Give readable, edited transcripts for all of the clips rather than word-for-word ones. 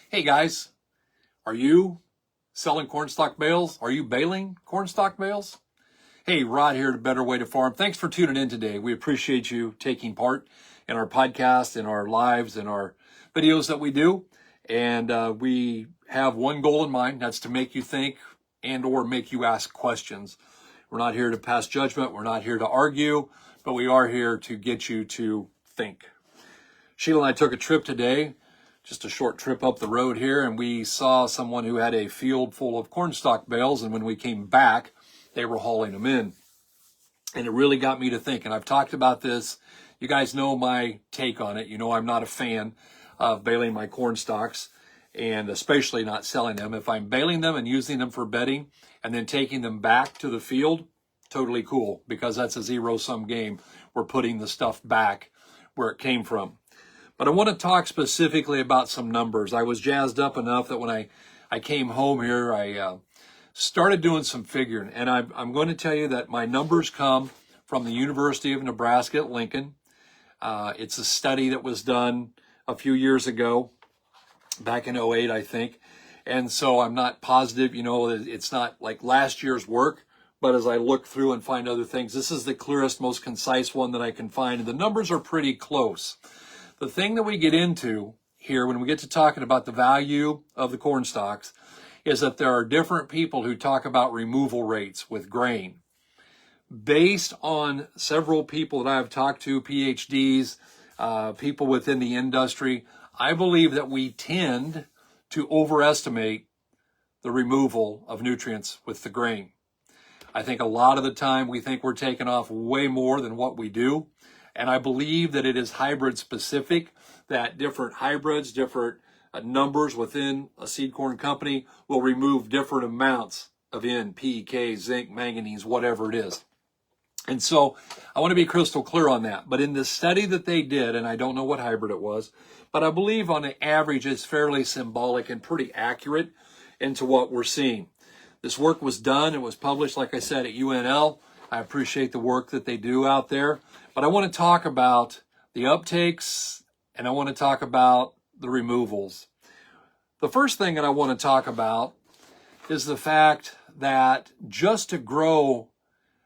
Hey guys, are you selling cornstalk bales? Are you baling cornstalk bales? Hey, Rod here at A Better Way to Farm. Thanks for tuning in today. We appreciate you taking part in our podcast, in our lives, in our videos that we do. And we have one goal in mind. That's to make you think and or make you ask questions. We're not here to pass judgment. We're not here to argue, but we are here to get you to think. Sheila and I took a trip today, just a short trip up the road here, and we saw someone who had a field full of cornstalk bales, and when we came back, they were hauling them in. And it really got me to think, and I've talked about this. You guys know my take on it. You know I'm not a fan of baling my corn stalks, and especially not selling them. If I'm baling them and using them for bedding and then taking them back to the field, totally cool, because that's a zero-sum game. We're putting the stuff back where it came from. But I want to talk specifically about some numbers. I was jazzed up enough that when I came home here, I started doing some figuring. And I'm going to tell you that my numbers come from the University of Nebraska at Lincoln. It's a study that was done a few years ago, back in '08, I think. And so I'm not positive, it's not like last year's work. But as I look through and find other things, this is the clearest, most concise one that I can find. And the numbers are pretty close. The thing that we get into here when we get to talking about the value of the corn stalks is that there are different people who talk about removal rates with grain. Based on several people that I've talked to, PhDs, people within the industry, I believe that we tend to overestimate the removal of nutrients with the grain. I think a lot of the time we think we're taking off way more than what we do. And I believe that it is hybrid specific, that different hybrids, different numbers within a seed corn company will remove different amounts of N, P, K, zinc, manganese, whatever it is. And so I want to be crystal clear on that. But in the study that they did, and I don't know what hybrid it was, but I believe on the average it's fairly symbolic and pretty accurate into what we're seeing. This work was done. It was published, like I said, at UNL. I appreciate the work that they do out there. But I want to talk about the uptakes and I want to talk about the removals. The first thing that I want to talk about is the fact that just to grow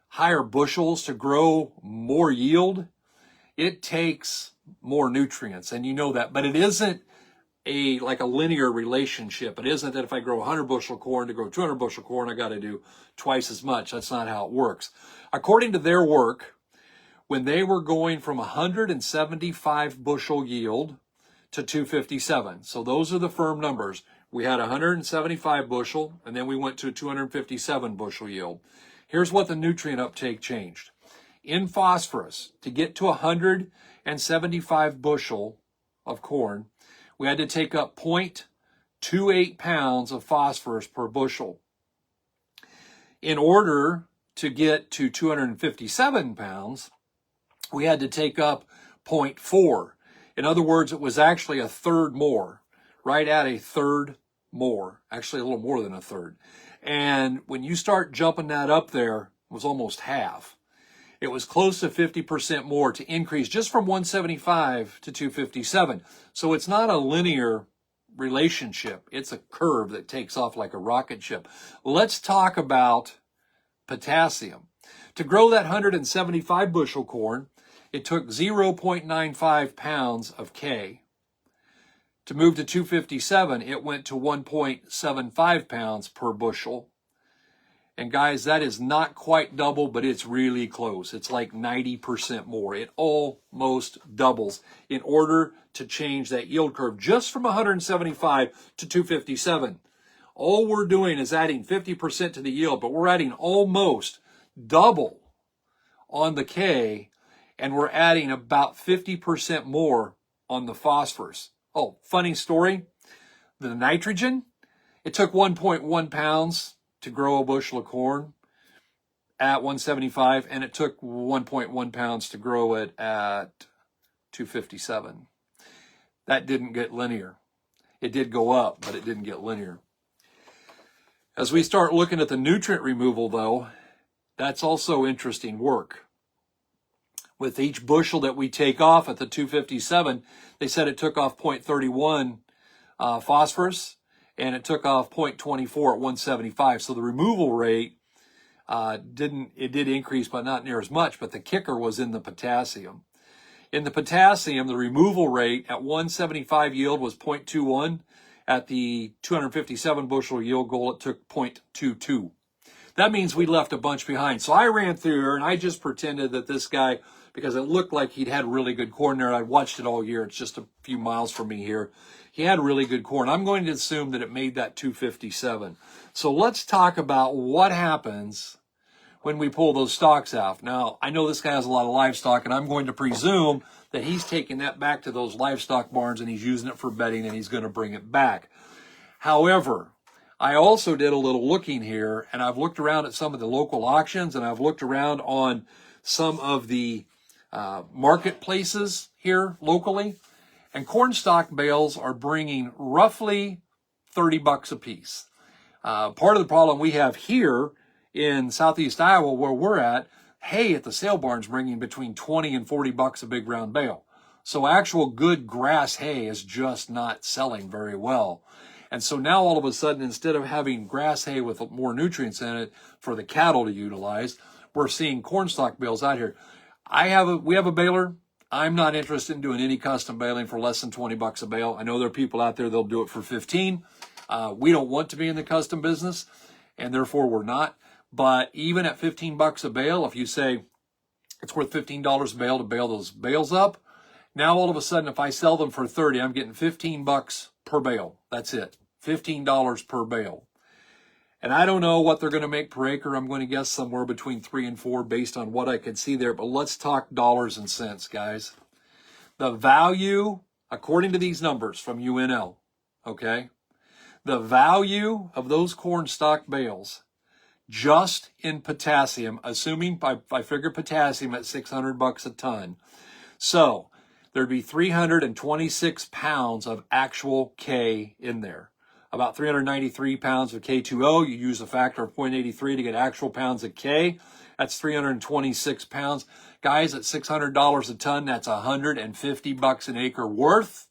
higher bushels, to grow more yield, it takes more nutrients. And you know that, but it isn't like a linear relationship. It isn't that if I grow 100 bushel corn to grow 200 bushel corn, I got to do twice as much. That's not how it works. According to their work, when they were going from 175 bushel yield to 257. So those are the firm numbers. We had 175 bushel, and then we went to 257 bushel yield. Here's what the nutrient uptake changed. In phosphorus, to get to 175 bushel of corn, we had to take up 0.28 pounds of phosphorus per bushel. In order to get to 257 pounds, we had to take up 0.4. In other words, it was actually a third more, right at a third more, actually a little more than a third. And when you start jumping that up there, it was almost half. It was close to 50% more to increase just from 175 to 257. So it's not a linear relationship. It's a curve that takes off like a rocket ship. Let's talk about potassium. To grow that 175 bushel corn, it took 0.95 pounds of K. To move to 257, it went to 1.75 pounds per bushel. And guys, that is not quite double, but it's really close. It's like 90% more. It almost doubles in order to change that yield curve just from 175 to 257. All we're doing is adding 50% to the yield, but we're adding almost double on the K, and we're adding about 50% more on the phosphorus. Oh, funny story. The nitrogen, it took 1.1 pounds to grow a bushel of corn at 175, and it took 1.1 pounds to grow it at 257. That didn't get linear. It did go up, but it didn't get linear. As we start looking at the nutrient removal, though, that's also interesting work. With each bushel that we take off at the 257, they said it took off 0.31 phosphorus, and it took off 0.24 at 175. So the removal rate did increase, but not near as much. But the kicker was in the potassium. In the potassium, the removal rate at 175 yield was 0.21. At the 257 bushel yield goal, it took 0.22. That means we left a bunch behind. So I ran through here and I just pretended that this guy, because it looked like he'd had really good corn there. I watched it all year. It's just a few miles from me here. He had really good corn. I'm going to assume that it made that 257. So let's talk about what happens when we pull those stalks out. Now, I know this guy has a lot of livestock, and I'm going to presume that he's taking that back to those livestock barns and he's using it for bedding and he's going to bring it back. However, I also did a little looking here, and I've looked around at some of the local auctions, and I've looked around on some of the marketplaces here locally, and corn stalk bales are bringing roughly 30 bucks a piece. Part of the problem we have here in southeast Iowa where we're at, hay at the sale barn's bringing between 20 and 40 bucks a big round bale. So actual good grass hay is just not selling very well. And so now all of a sudden, instead of having grass hay with more nutrients in it for the cattle to utilize, we're seeing corn stalk bales out here. We have a baler. I'm not interested in doing any custom baling for less than 20 bucks a bale. I know there are people out there that'll do it for 15. We don't want to be in the custom business, and therefore we're not. But even at 15 bucks a bale, if you say it's worth $15 a bale to bale those bales up, now all of a sudden if I sell them for 30, I'm getting 15 bucks per bale. That's it. $15 per bale. And I don't know what they're going to make per acre. I'm going to guess somewhere between 3 and 4 based on what I could see there. But let's talk dollars and cents, guys. The value, according to these numbers from UNL, okay, the value of those corn stalk bales just in potassium, assuming I figure potassium at 600 bucks a ton. So there'd be 326 pounds of actual K in there. About 393 pounds of K2O. You use a factor of 0.83 to get actual pounds of K. That's 326 pounds. Guys, at $600 a ton, that's 150 bucks an acre worth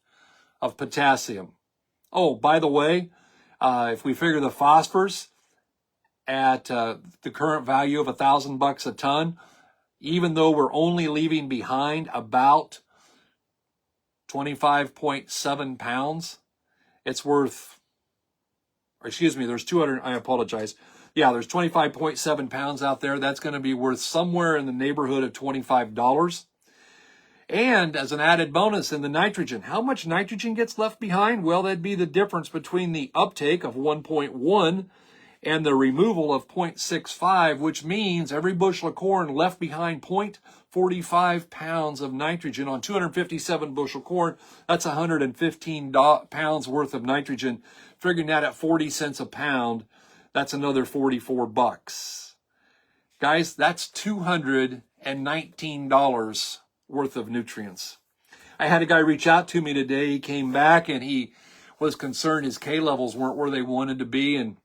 of potassium. Oh, by the way, if we figure the phosphorus at the current value of $1,000 a ton, even though we're only leaving behind about 25.7 pounds, it's worth, there's 200, I apologize. Yeah, there's 25.7 pounds out there. That's going to be worth somewhere in the neighborhood of $25. And as an added bonus in the nitrogen, how much nitrogen gets left behind? Well, that'd be the difference between the uptake of 1.1 and the removal of 0.65, which means every bushel of corn left behind 0.45 pounds of nitrogen on 257 bushel corn. That's 115 pounds worth of nitrogen. Figuring that at 40 cents a pound, that's another 44 bucks. Guys, that's $219 worth of nutrients. I had a guy reach out to me today. He came back and he was concerned his K levels weren't where they wanted to be, and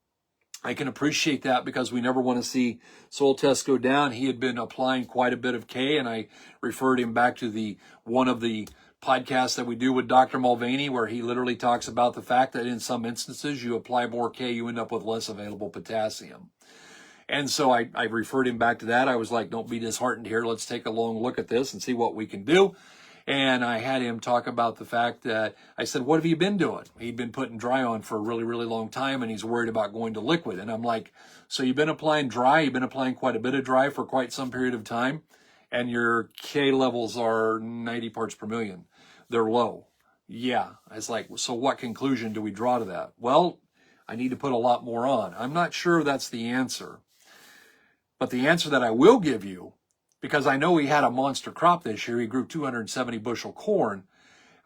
I can appreciate that because we never want to see soil tests go down. He had been applying quite a bit of K, and I referred him back to one of the podcasts that we do with Dr. Mulvaney, where he literally talks about the fact that in some instances you apply more K, you end up with less available potassium. And so I referred him back to that. I was like, don't be disheartened here. Let's take a long look at this and see what we can do. And I had him talk about the fact that I said, what have you been doing? He'd been putting dry on for a really, really long time, and he's worried about going to liquid. And I'm like, so you've been applying dry? You've been applying quite a bit of dry for quite some period of time, and your K levels are 90 parts per million. They're low. Yeah. I was like, so what conclusion do we draw to that? Well, I need to put a lot more on. I'm not sure that's the answer. But the answer that I will give you, because I know he had a monster crop this year, he grew 270 bushel corn.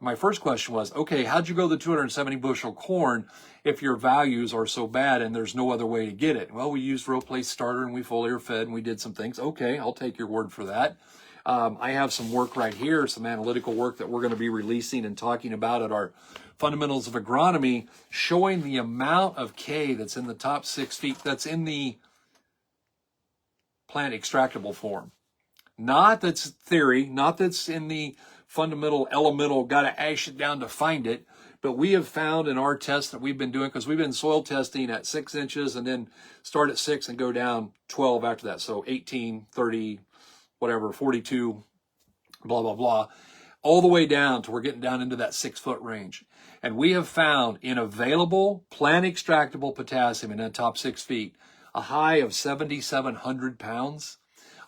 My first question was, okay, how'd you grow the 270 bushel corn if your values are so bad and there's no other way to get it? Well, we used row place starter and we foliar fed and we did some things. Okay, I'll take your word for that. I have some work right here, some analytical work that we're going to be releasing and talking about at our Fundamentals of Agronomy, showing the amount of K that's in the top 6 feet, that's in the plant extractable form. Not that's theory, not that's in the fundamental, elemental, got to ash it down to find it, But we have found in our tests that we've been doing, because we've been soil testing at 6 inches and then start at 6 and go down 12 after that. So 18, 30, whatever, 42, blah, blah, blah, all the way down to we're getting down into that 6 foot range. And we have found in available plant extractable potassium in that top 6 feet, a high of 7,700 pounds,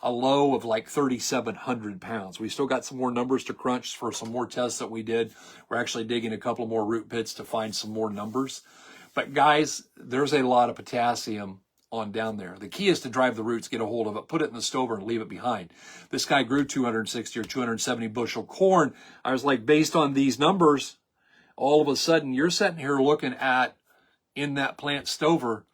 a low of like 3,700 pounds. We still got some more numbers to crunch for some more tests that we did. We're actually digging a couple more root pits to find some more numbers. But guys, there's a lot of potassium on down there. The key is to drive the roots, get a hold of it, put it in the stover and leave it behind. This guy grew 260 or 270 bushel corn. I was like, based on these numbers, all of a sudden you're sitting here looking at, in that plant stover,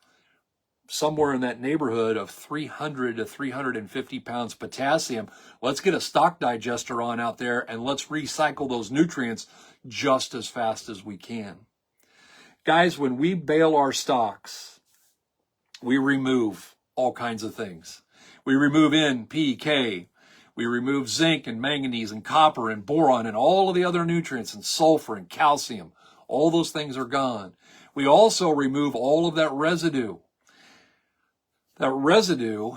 somewhere in that neighborhood of 300 to 350 pounds potassium. Let's get a stock digester on out there and let's recycle those nutrients just as fast as we can. Guys, when we bale our stalks, we remove all kinds of things. We remove NPK, we remove zinc and manganese and copper and boron and all of the other nutrients and sulfur and calcium. All those things are gone. We also remove all of that residue. That residue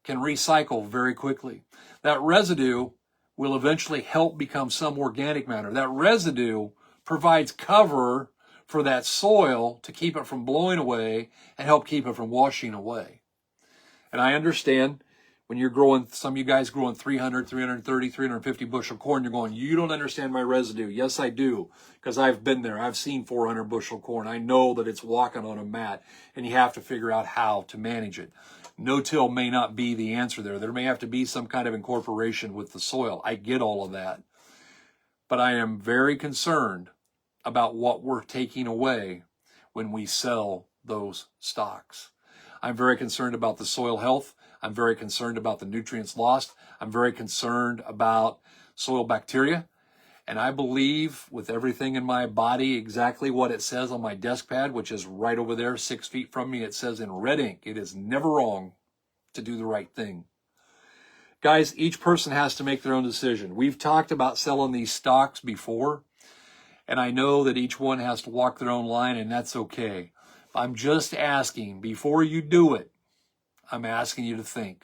can recycle very quickly. That residue will eventually help become some organic matter. That residue provides cover for that soil to keep it from blowing away and help keep it from washing away. And I understand when you're growing, some of you guys growing 300, 330, 350 bushel corn, you're going, you don't understand my residue. Yes, I do, because I've been there. I've seen 400 bushel corn. I know that it's walking on a mat, and you have to figure out how to manage it. No-till may not be the answer there. There may have to be some kind of incorporation with the soil. I get all of that. But I am very concerned about what we're taking away when we sell those stocks. I'm very concerned about the soil health. I'm very concerned about the nutrients lost. I'm very concerned about soil bacteria. And I believe with everything in my body exactly what it says on my desk pad, which is right over there, 6 feet from me. It says in red ink, it is never wrong to do the right thing. Guys, each person has to make their own decision. We've talked about selling these stocks before, and I know that each one has to walk their own line, and that's okay. I'm just asking, before you do it, I'm asking you to think.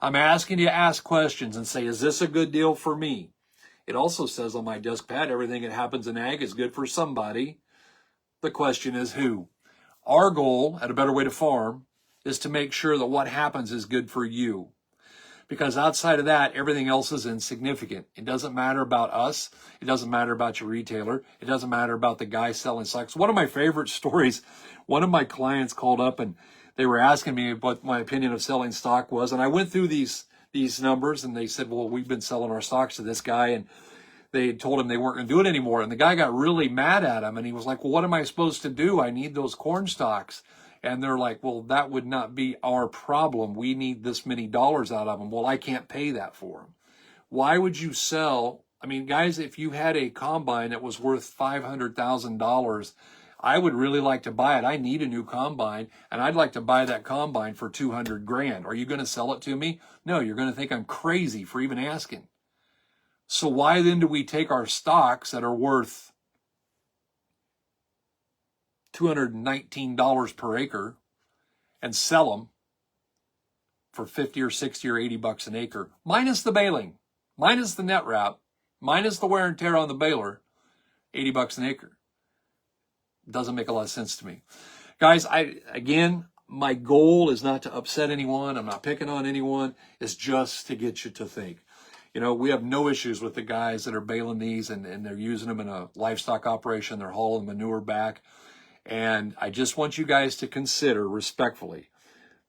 I'm asking you to ask questions and say, is this a good deal for me? It also says on my desk pad, everything that happens in ag is good for somebody. The question is who? Our goal at A Better Way to Farm is to make sure that what happens is good for you. Because outside of that, everything else is insignificant. It doesn't matter about us. It doesn't matter about your retailer. It doesn't matter about the guy selling stocks. One of my favorite stories, one of my clients called up and they were asking me what my opinion of selling stock was. And I went through these numbers and they said, well, we've been selling our stocks to this guy. And they told him they weren't going to do it anymore. And the guy got really mad at him. And he was like, well, what am I supposed to do? I need those corn stalks. And they're like, well, that would not be our problem. We need this many dollars out of them. Well, I can't pay that for them. Why would you sell? I mean, guys, if you had a combine that was worth $500,000, I would really like to buy it. I need a new combine, and I'd like to buy that combine for $200,000. Are you going to sell it to me? No, you're going to think I'm crazy for even asking. So why then do we take our stocks that are worth $219 per acre and sell them for 50 or 60 or 80 bucks an acre, minus the baling, minus the net wrap, minus the wear and tear on the baler, 80 bucks an acre? Doesn't make a lot of sense to me. Guys, again, my goal is not to upset anyone. I'm not picking on anyone. It's just to get you to think. You know, we have no issues with the guys that are baling these and they're using them in a livestock operation. They're hauling manure back. And I just want you guys to consider respectfully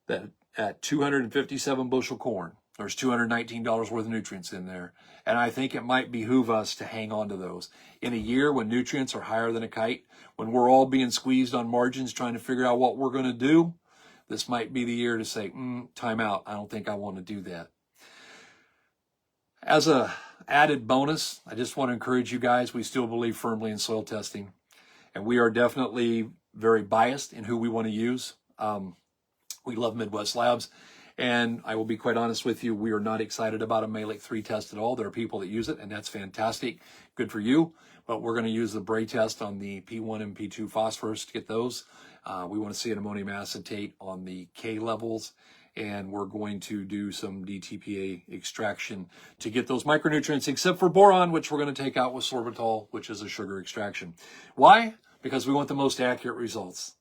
that at 257 bushel corn, there's $219 worth of nutrients in there. And I think it might behoove us to hang on to those. In a year when nutrients are higher than a kite, when we're all being squeezed on margins trying to figure out what we're going to do, this might be the year to say, time out. I don't think I want to do that. As a added bonus, I just want to encourage you guys, we still believe firmly in soil testing. And we are definitely very biased in who we want to use. We love Midwest Labs. And I will be quite honest with you, we are not excited about a Malik 3 test at all. There are people that use it, and that's fantastic. Good for you. but we're going to use the Bray test on the P1 and P2 phosphorus to get those. We want to see an ammonium acetate on the K levels, and we're going to do some DTPA extraction to get those micronutrients, except for boron, which we're going to take out with sorbitol, which is a sugar extraction. Why? Because we want the most accurate results.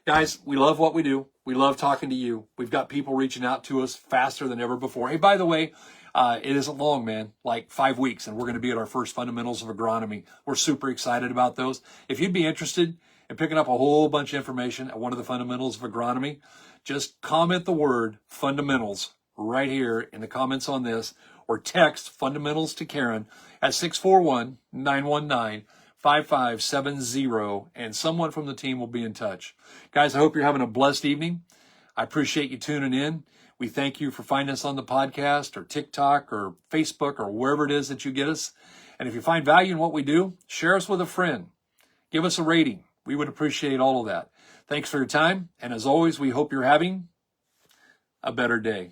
Guys, we love what we do. We love talking to you. We've got people reaching out to us faster than ever before. Hey, by the way, it isn't long, man, like 5 weeks, and we're going to be at our first Fundamentals of Agronomy. We're super excited about those. If you'd be interested in picking up a whole bunch of information at one of the Fundamentals of Agronomy, just comment the word fundamentals right here in the comments on this, or text fundamentals to Karen at 641-919-5570, and someone from the team will be in touch. Guys, I hope you're having a blessed evening. I appreciate you tuning in. We thank you for finding us on the podcast or TikTok or Facebook or wherever it is that you get us. And if you find value in what we do, share us with a friend. Give us a rating. We would appreciate all of that. Thanks for your time. And as always, we hope you're having a better day.